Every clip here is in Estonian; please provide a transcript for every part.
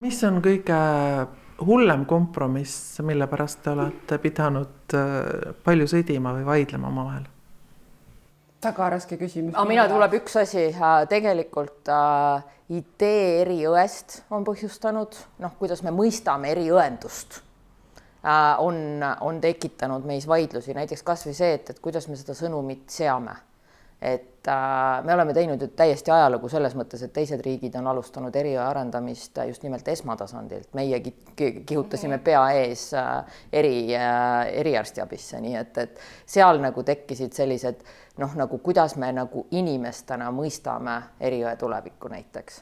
Mis on kõige hullem kompromiss, mille pärast te olete pidanud palju sõdima või vaidlema omavahel? Väga raske küsimus. Mina tuleb üks asi, tegelikult idee eriõest on põhjustanud, kuidas me mõistame eriõendust, on tekitanud meis vaidlusi, näiteks kas või see, et kuidas me seda sõnumit seame. Et me oleme teinud ju täiesti ajalugu selles mõttes, et teised riigid on alustanud eriõe arendamist just nimelt esmatasandilt. Meie kihutasime pea ees eriarstiabisse, nii et seal nagu tekkisid sellised, nagu kuidas me nagu inimestena mõistame eriõe tulevikku näiteks.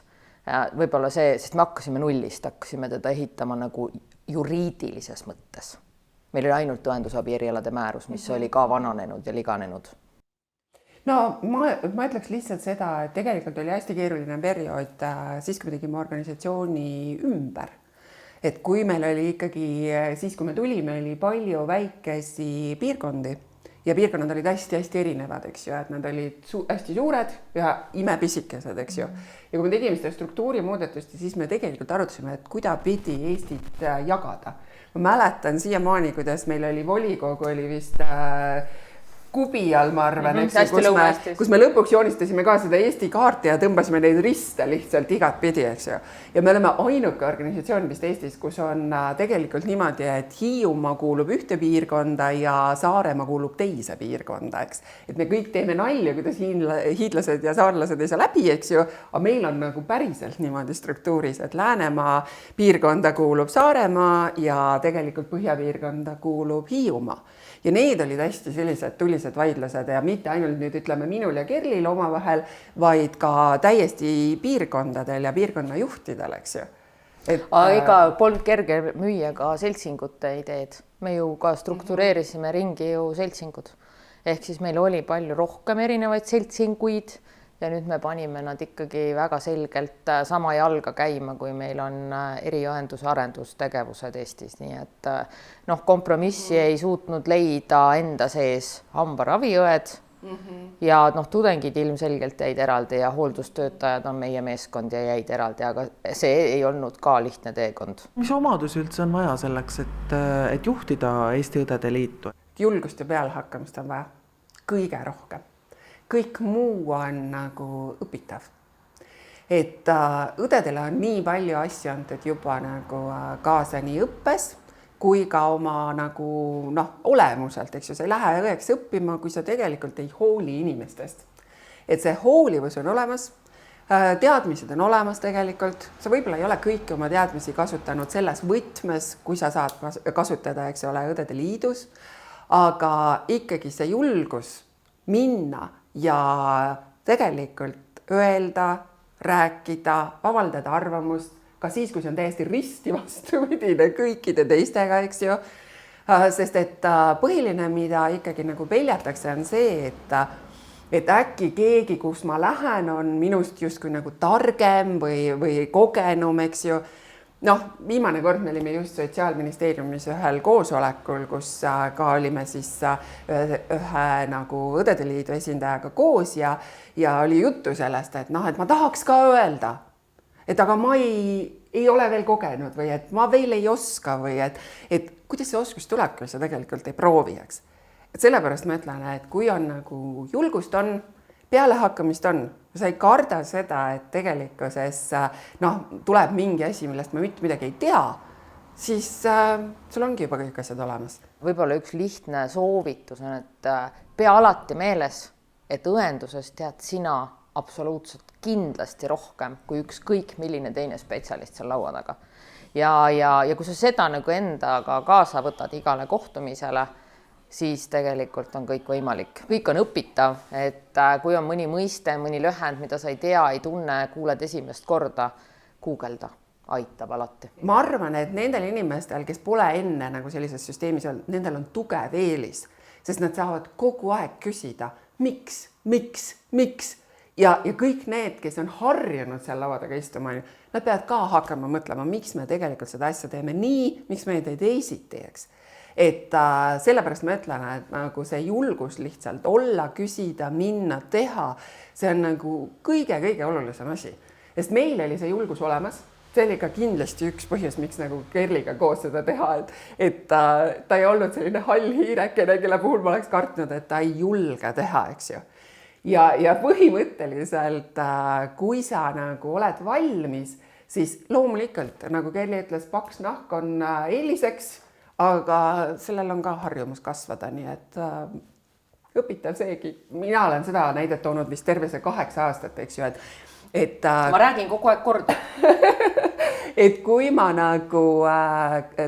Võib-olla see, sest me hakkasime nullist, hakkasime teda ehitama nagu juriidilises mõttes. Meil oli ainult õendusabi erialade määrus, mis oli ka vananenud ja liganenud. No ma ütleks lihtsalt seda, et tegelikult oli hästi keeruline periood siis, kui me tegime organisatsiooni ümber. Et kui meil oli ikkagi, siis kui me tulime, oli palju väikesi piirkondi ja piirkonnad olid hästi erinevad, eks ju, et nad olid hästi suured ja imepisikesed, eks ju. Ja kui me tegime seda struktuurimuudatust, siis me tegelikult arutasime, et kuidas pidi Eestit jagada. Ma mäletan siiamaani, kuidas meil oli volikogu, oli vist Kubi all, ma arvan, kus me lõpuks joonistasime ka seda Eesti kaarti ja tõmbasime neid riste lihtsalt igat pidi, eks ju. Ja me oleme ainuke organisatsioon vist Eestis, kus on tegelikult niimoodi, et Hiiumaa kuulub ühte piirkonda ja Saaremaa kuulub teise piirkonda, eks. Et me kõik teeme nalja, kuidas hiidlased ja saarlased ei saa läbi, eks ju, aga meil on nagu päriselt niimoodi struktuuris, et Läänemaa piirkonda kuulub Saaremaa ja tegelikult Põhjapiirkonda kuulub Hiiumaa. Ja need olid hästi sellised tulised vaidlused ja mitte ainult nüüd ütleme minul ja Kerlil omavahel, vaid ka täiesti piirkondadel ja piirkonna juhtidel, eks ju. Ega polnud kerge müüa ka seltsingute ideed. Me ju ka struktureerisime ringi ju seltsingud. Ehk siis meil oli palju rohkem erinevaid seltsinguid ja nüüd me panime nad ikkagi väga selgelt sama jalga käima, kui meil on eriõenduse arendustegevused Eestis. Nii et kompromissi ei suutnud leida enda sees hambaraviõed ja tudengid ilmselgelt jäid eraldi ja hooldustöötajad on meie meeskond ja jäid eraldi, aga see ei olnud ka lihtne teekond. Mis omadusi üldse on vaja selleks, et juhtida Eesti Õdede Liitu? Julgust ja pealehakkamist on vaja kõige rohkem. Kõik muu on nagu õpitav. Et õdedele on nii palju asju antud juba nagu kaasa nii õppes, kui ka oma nagu olemuselt, eks ju, sa ei lähe õeks õppima, kui sa tegelikult ei hooli inimestest. Et see hoolivus on olemas, teadmised on olemas tegelikult, sa võib-olla ei ole kõiki oma teadmisi kasutanud selles võtmes, kui sa saad kasutada, eks ole, Õdede Liidus, aga ikkagi see julgus minna ja tegelikult öelda, rääkida, avaldada arvamust, ka siis, kui see on täiesti risti vastupidine kõikide teistega, eks ju. Sest et põhiline, mida ikkagi nagu peljatakse, on see, et äkki keegi, kus ma lähen, on minust justkui nagu targem või kogenum, eks ju. Viimane kord me olime just Sotsiaalministeeriumis ühel koosolekul, kus ka olime siis ühe nagu Õdede Liidu esindajaga koos ja oli juttu sellest, et ma tahaks ka öelda, et aga ma ei ole veel kogenud või et ma veel ei oska või et kuidas see oskus tuleb, kui sa tegelikult ei proovi, eks. Et sellepärast ma ütlen, et kui on nagu julgust on, pealehakkamist on, sa ei karda seda, et tegelikkuses tuleb mingi asi, millest ma mitte midagi ei tea, siis sul ongi juba kõik asjad olemas. Võib-olla üks lihtne soovitus on, et pea alati meeles, et õenduses tead sina absoluutselt kindlasti rohkem kui ükskõik milline teine spetsialist seal laua taga. Ja kui sa seda nagu endaga kaasa võtad igale kohtumisele, siis tegelikult on kõik võimalik. Kõik on õpitav, et kui on mõni mõiste, mõni lühend, mida sa ei tea, ei tunne, kuuled esimest korda, guugelda, aitab alati. Ma arvan, et nendel inimestel, kes pole enne nagu sellises süsteemis olnud, nendel on tugev eelis, sest nad saavad kogu aeg küsida, miks. Ja kõik need, kes on harjunud seal laua taga istuma, nad peavad ka hakkama mõtlema, miks me tegelikult seda asja teeme nii, miks me ei tee teisiti, eks. Et sellepärast ma ütlen, et nagu see julgus lihtsalt olla, küsida, minna, teha, see on nagu kõige olulisem asi. Sest meil oli see julgus olemas see oli ka kindlasti üks põhjus, miks nagu Kerliga koos seda teha, et ta ei olnud selline hall hiirekene, kelle puhul ma oleks kartnud, et ta ei julge teha, eks ju. Ja põhimõtteliselt, kui sa nagu oled valmis, siis loomulikult, nagu Kerli ütles, paks nahk on eeliseks, aga sellel on ka harjumus kasvada, nii et õpitav seegi. Mina olen seda näidet toonud vist terve see 8 aastat, eks ju, et ma räägin kogu aeg korda. Et kui ma nagu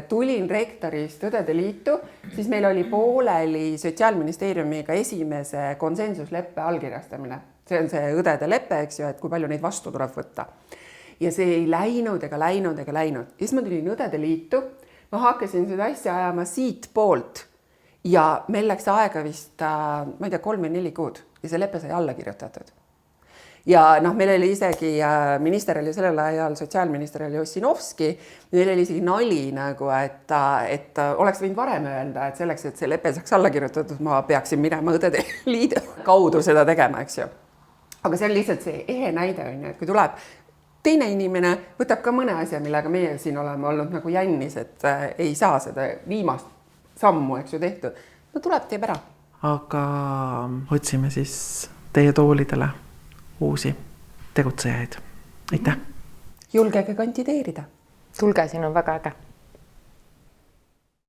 tulin rektorist Õdede Liitu, siis meil oli pooleli Sotsiaalministeeriumiga esimese konsensusleppe allkirjastamine. See on see õdede leppe, eks ju, et kui palju neid vastu tuleb võtta. Ja see ei läinud ega läinud ega läinud. Ja siis ma tulin Õdede Liitu, ma hakkasin seda asja ajama siit poolt ja meil läks aega vist, ma ei tea, 3 või 4 kuud ja see lepe sai alla kirjutatud. Ja noh, meil oli isegi, minister oli sellel ajal, sotsiaalminister oli Ossinovski, meil oli isegi nali nagu, et oleks võinud varem öelda, et selleks, et see lepe saaks alla kirjutatud, ma peaksin minema Õdede Liidu kaudu seda tegema, eks ju. Aga see on lihtsalt see ehe näide, et kui tuleb teine inimene, võtab ka mõne asja, millega meie siin oleme olnud nagu jännis, et ei saa seda viimast sammu, eks ju, tehtud. No tuleb, teeb ära. Aga otsime siis teie toolidele uusi tegutsejaid. Aitäh! Julgege kandideerida. Tulge, siin on väga äge.